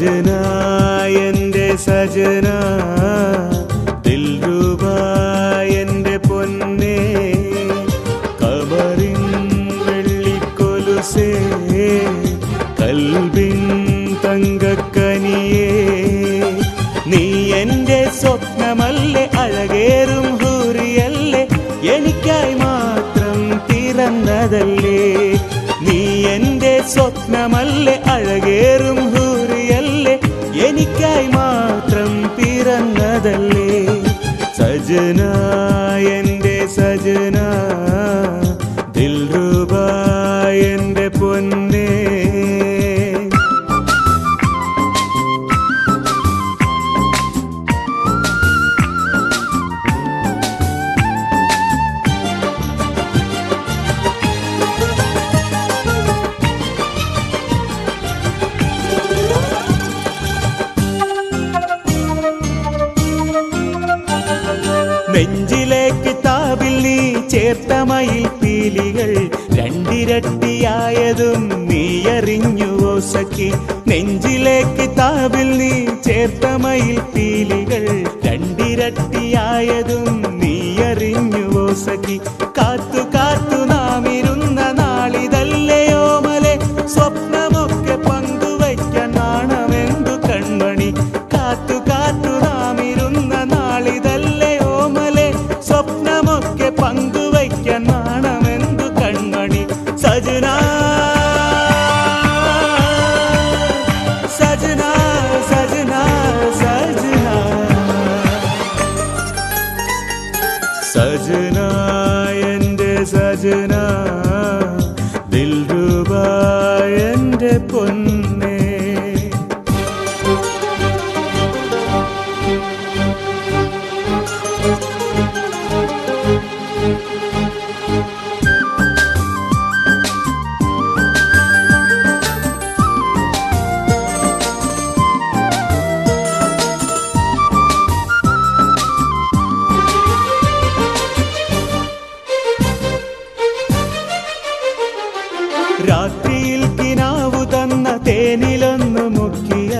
സജനാ എൻ്റെ സജനാ ദിൽരുബാ എൻ്റെ പൊന്നേ കബറിൻ വെള്ളിക്കൊലുസേ കൽബിൻ തങ്കക്കനിയേ നീ എൻ്റെ സ്വപ്നമല്ലേ അഴകേറും ഹൂറിയല്ലേ എനിക്കായി മാത്രം പിറന്നതല്ലേ നീ എൻ്റെ സ്വപ്നമല്ലേ അഴകേറും ഹൂറിയല്ലേ എനിക്കായി മാത്രം പിറന്നതല്ലേ സജനാ എൻ്റെ സജനാ ദിൽരുബാ എൻ്റെ പൊന്നേ നെഞ്ചിലെ കിതാബിൽ നീ ചേർത്ത മയിൽ പീലികൾ രണ്ടിരട്ടിയായതും നീ അറിഞ്ഞുവോ സഖി നെഞ്ചിലെ കിതാബിൽ നീ ചേർത്ത മയിൽ പീലികൾ രണ്ടിരട്ടിയായതും നീ അറിഞ്ഞുവോ സഖി കാത്തു കാത്തു നാം ഇരുന്ന നാളിതല്ലയോ മലെ സ്വപ്നമൊക്കെ പങ്കുവയ്ക്കാൻ നാണമെന്തു കൺമണി കാത്തു കാത്തു നാം ഇരുന്ന നാളിതല്ലയോ മലെ സ്വപ്നമൊക്കെ പങ്കുവയ്ക്കാൻ നാണമെന്തു കൺമണി സജനാ സജനാ സജനാ സജനാ സജനാ എൻ്റെ സജനാ ദിൽരുബാ എൻ്റെ പൊന്നേ രാത്രിയിൽ കിനാവു തന്ന തേനിലൊന്നു മുക്കിയ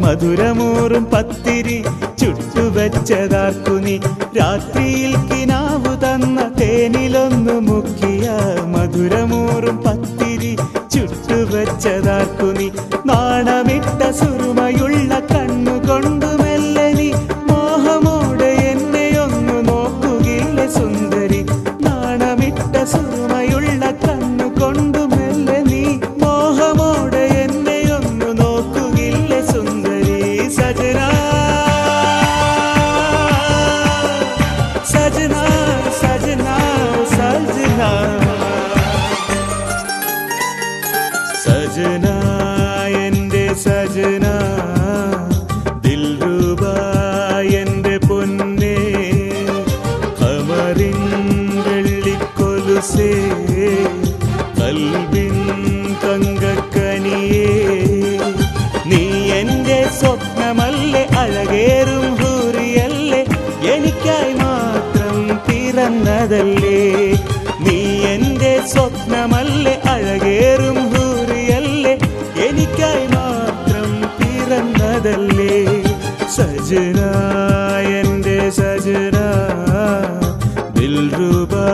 മധുരമൂറും പത്തിരി ചുട്ടുവെച്ചതാർക്കു നീ രാത്രിയിൽ കിനാവു തന്ന തേനിലൊന്നു മുക്കിയ മധുരമൂറും പത്തിരി ചുട്ടുവെച്ചതാർക്കു നീ നാണമിട്ട സുറുമയുള്ള കണ്ണുകൊണ്ടു മെല്ലെ നീ മോഹമോടെ എന്നെയൊന്നു നോക്കുകയില്ല സുന്ദരി നാണമിട്ട സുറുമയുള്ള കണ്ണുകൊണ്ടു സജനാ സജനാ സജനാ എൻ്റെ സജനാ ദിൽരുബാ എൻ്റെ പൊന്നേ ഖമറിൻ വെള്ളിക്കൊലുസേ കൽബിൻ തങ്കക്കനിയേ നീ എൻ്റെ സ്വപ്നമല്ലേ അഴകേറും ഹൂറിയല്ലേ എനിക്കായി മാത്രം പിറന്നതല്ലേ നീ എൻ്റെ സ്വപ്നമല്ലേ അഴകേറും ഹൂറിയല്ലേ എനിക്കായി മാത്രം പിറന്നതല്ലേ സജനാ എൻ്റെ സജനാ ദിൽരുബാ